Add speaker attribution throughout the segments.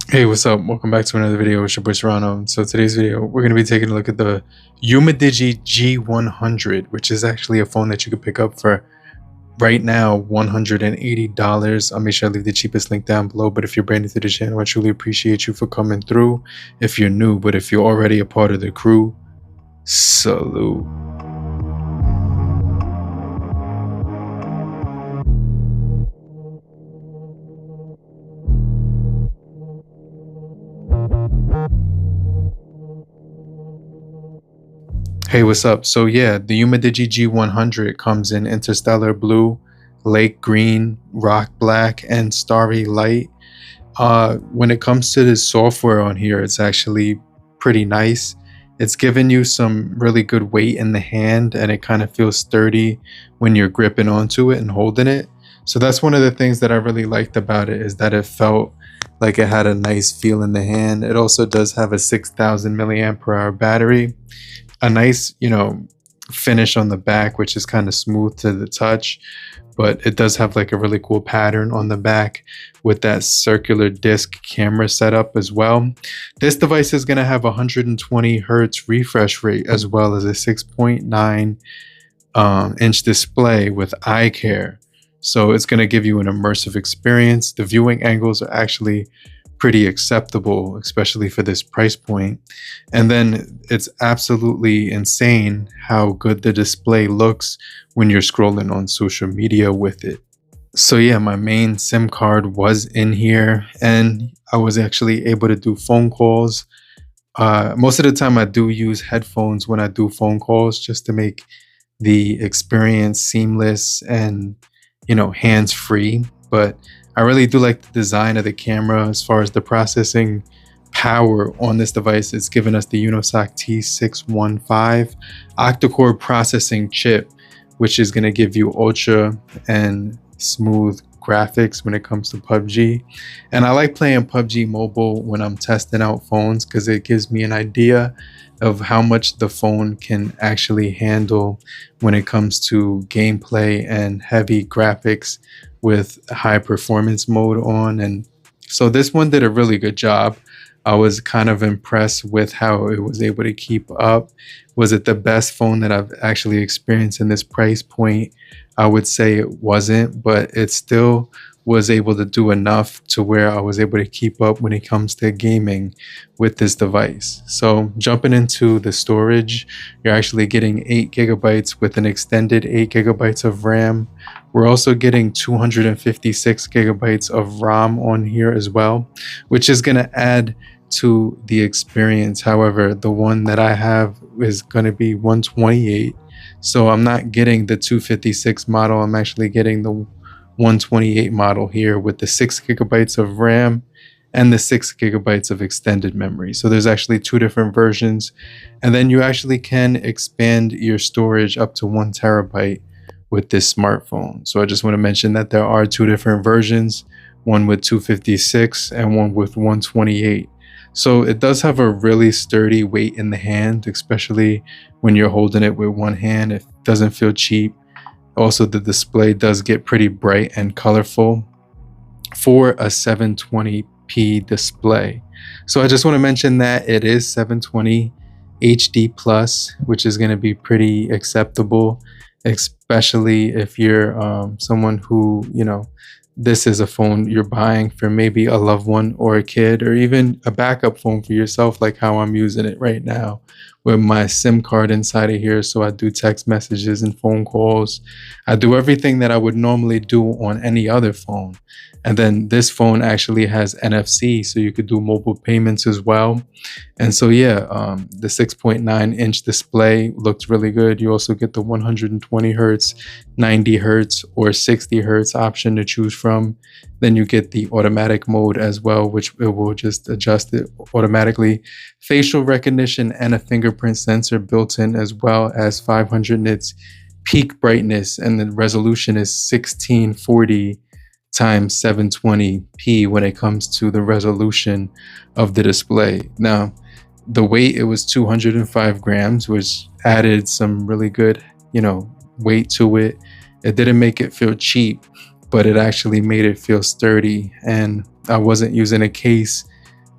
Speaker 1: Hey, what's up? Welcome back to another video with your boy Serrano. So today's video, we're going to be taking a look at the UMIDIGI G100, which is actually a phone that you could pick up for right now $180. I'll make sure I leave the cheapest link down below. But if you're brand new to the channel, I truly appreciate you for coming through. If you're new, but if you're already a part of the crew, salute. Hey, what's up? So yeah, the UMIDIGI G100 comes in interstellar blue, lake green, rock black, and starry light. When it comes to the software on here, it's actually pretty nice. It's giving you some really good weight in the hand, and it kind of feels sturdy when you're gripping onto it and holding it. So that's one of the things that I really liked about it, is that it felt like it had a nice feel in the hand. It also does have a 6,000 milliampere hour battery, a nice, finish on the back, which is kind of smooth to the touch, but it does have like a really cool pattern on the back with that circular disc camera setup as well. This device is going to have 120 hertz refresh rate, as well as a 6.9 inch display with eye care. So it's going to give you an immersive experience. The viewing angles are actually pretty acceptable, especially for this price point. And then it's absolutely insane how good the display looks when you're scrolling on social media with it. So yeah, my main SIM card was in here, and I was actually able to do phone calls. Most of the time I do use headphones when I do phone calls, just to make the experience seamless and, hands-free. But I really do like the design of the camera. As far as the processing power on this device, it's given us the Unisoc T615 octa-core processing chip, which is going to give you ultra and smooth graphics when it comes to PUBG. And I like playing PUBG Mobile when I'm testing out phones, because it gives me an idea of how much the phone can actually handle when it comes to gameplay and heavy graphics with high performance mode on. And so this one did a really good job. I was kind of impressed with how it was able to keep up. Was it the best phone that I've actually experienced in this price point? I would say it wasn't, but it still was able to do enough to where I was able to keep up when it comes to gaming with this device. So jumping into the storage, you're actually getting 8 gigabytes with an extended 8 gigabytes of RAM. We're also getting 256 gigabytes of ROM on here as well, which is going to add to the experience. However, the one that I have is going to be 128. So I'm not getting the 256 model. I'm actually getting the 128 model here with the 6 gigabytes of RAM and the 6 gigabytes of extended memory. So there's actually 2 different versions. And then you actually can expand your storage up to 1 terabyte with this smartphone. So I just want to mention that there are 2 different versions, one with 256 and one with 128. So it does have a really sturdy weight in the hand, especially when you're holding it with one hand. It doesn't feel cheap. Also, the display does get pretty bright and colorful for a 720p display. So I just want to mention that it is 720 HD plus, which is going to be pretty acceptable, especially if you're someone who, this is a phone you're buying for maybe a loved one or a kid, or even a backup phone for yourself, like how I'm using it right now with my SIM card inside of here. So I do text messages and phone calls. I do everything that I would normally do on any other phone. And then this phone actually has NFC, so you could do mobile payments as well. And so yeah, the 6.9 inch display looks really good. You also get the 120 hertz, 90 hertz, or 60 hertz option to choose from. Then you get the automatic mode as well, which it will just adjust it automatically. Facial recognition and a fingerprint sensor built in, as well as 500 nits peak brightness, and the resolution is 1640 times 720p when it comes to the resolution of the display. Now, the weight, it was 205 grams, which added some really good, weight to it. It didn't make it feel cheap, but it actually made it feel sturdy. And I wasn't using a case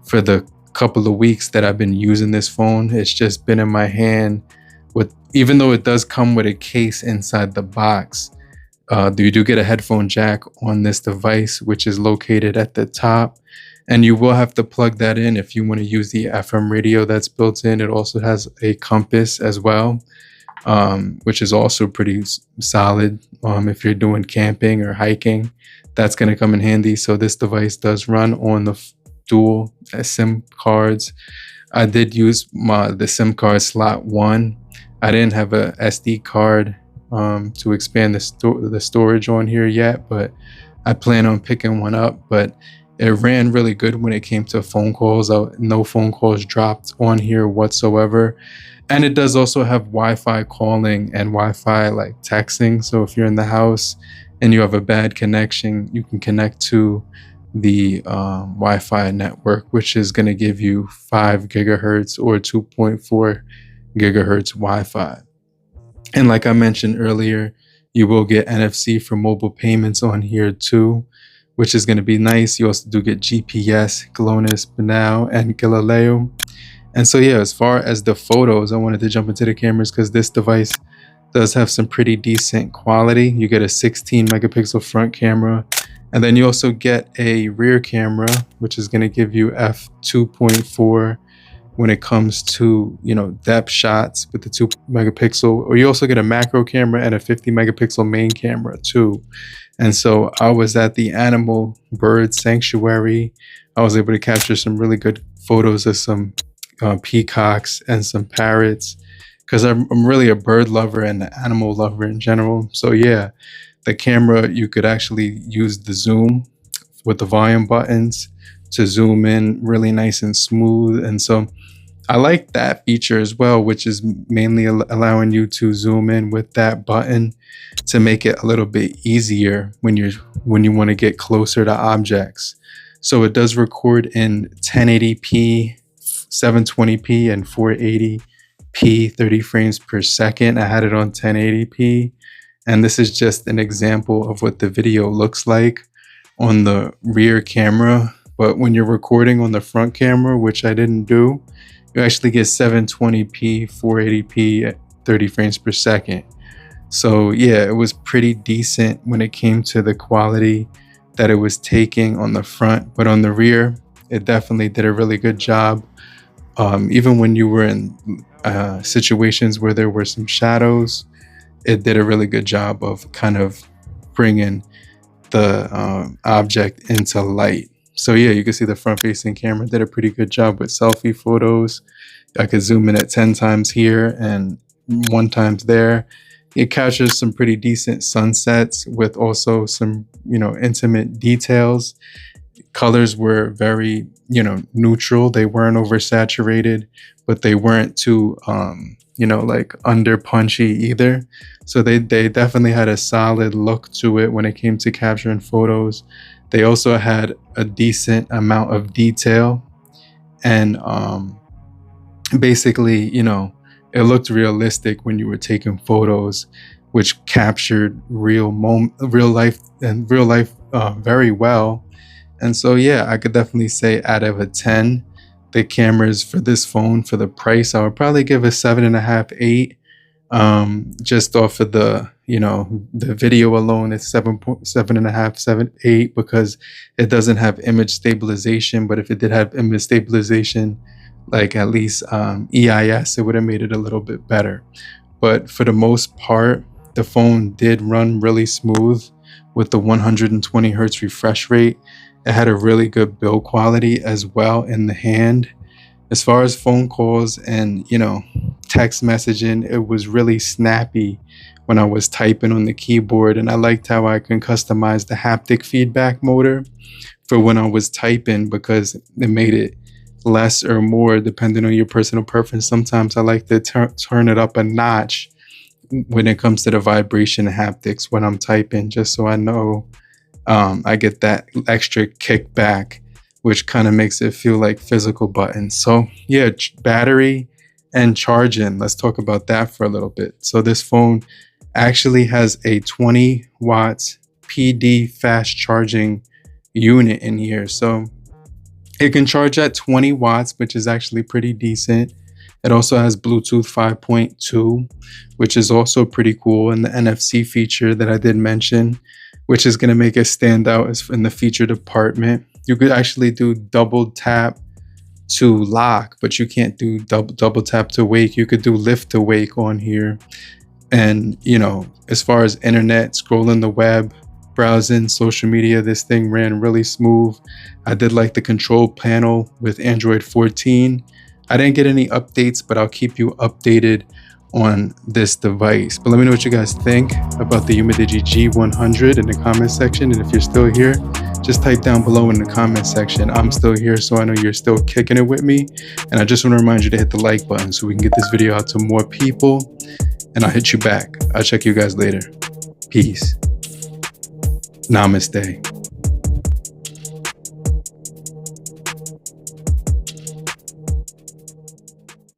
Speaker 1: for the couple of weeks that I've been using this phone. It's just been in my hand with, even though it does come with a case inside the box, you do get a headphone jack on this device, which is located at the top. And you will have to plug that in if you want to use the FM radio that's built in. It also has a compass as well, which is also pretty solid if you're doing camping or hiking. That's going to come in handy. So this device does run on the dual SIM cards. I did use the SIM card slot 1. I didn't have a SD card to expand the storage on here yet, but I plan on picking one up. But it ran really good when it came to phone calls. No phone calls dropped on here whatsoever. And it does also have Wi-Fi calling and Wi-Fi like texting. So if you're in the house and you have a bad connection, you can connect to the Wi-Fi network, which is going to give you 5 gigahertz or 2.4 gigahertz Wi-Fi. And like I mentioned earlier, you will get NFC for mobile payments on here too, which is going to be nice. You also do get GPS, GLONASS, Banal, and Galileo. And so yeah, as far as the photos, I wanted to jump into the cameras because this device does have some pretty decent quality. You get a 16 megapixel front camera, and then you also get a rear camera, which is going to give you f2.4 when it comes to, you know, depth shots with the 2 megapixel, or you also get a macro camera and a 50 megapixel main camera too. And so I was at the animal bird sanctuary. I was able to capture some really good photos of some peacocks and some parrots, because I'm really a bird lover and an animal lover in general. So yeah, the camera, you could actually use the zoom with the volume buttons to zoom in really nice and smooth. And so I like that feature as well, which is mainly allowing you to zoom in with that button to make it a little bit easier when you want to get closer to objects. So it does record in 1080p, 720p, and 480p, 30 frames per second. I had it on 1080p, and this is just an example of what the video looks like on the rear camera. But when you're recording on the front camera, which I didn't do, you actually get 720p, 480p at 30 frames per second. So yeah, it was pretty decent when it came to the quality that it was taking on the front, but on the rear, it definitely did a really good job. Even when you were in situations where there were some shadows, it did a really good job of kind of bringing the object into light. So yeah, you can see the front-facing camera did a pretty good job with selfie photos. I could zoom in at 10 times here and 1 times there. It captures some pretty decent sunsets with also some, you know, intimate details. Colors were very, you know, neutral. They weren't oversaturated, but they weren't too, you know, like under punchy either. So they definitely had a solid look to it when it came to capturing photos. They also had a decent amount of detail, and basically, you know, it looked realistic when you were taking photos, which captured real life very well. And so yeah, I could definitely say out of a 10, the cameras for this phone, for the price, I would probably give a 7.5, 8. Just off of the, you know, the video alone, it's 7.5, 7, 8, because it doesn't have image stabilization. But if it did have image stabilization, like at least EIS, it would have made it a little bit better. But for the most part, the phone did run really smooth with the 120 hertz refresh rate. It had a really good build quality as well in the hand. As far as phone calls and, you know, text messaging, it was really snappy when I was typing on the keyboard. And I liked how I can customize the haptic feedback motor for when I was typing, because it made it less or more depending on your personal preference. Sometimes I like to turn it up a notch when it comes to the vibration haptics when I'm typing, just so I know I get that extra kickback, which kind of makes it feel like physical buttons. So yeah, battery and charging, let's talk about that for a little bit. So this phone actually has a 20 watts PD fast charging unit in here. So It can charge at 20 watts, which is actually pretty decent. It also has Bluetooth 5.2, which is also pretty cool, and the NFC feature that I did mention, which is going to make it stand out is in the feature department. You could actually do double tap to lock, but you can't do double tap to wake. You could do lift to wake on here. And, you know, as far as internet, scrolling the web, browsing, social media, this thing ran really smooth. I did like the control panel with Android 14. I didn't get any updates, but I'll keep you updated on this device. But let me know what you guys think about the UMIDIGI G100 in the comment section. And if you're still here, just type down below in the comment section, I'm still here, so I know you're still kicking it with me. And I just want to remind you to hit the like button so we can get this video out to more people. And I'll hit you back. I'll check you guys later. Peace. Namaste.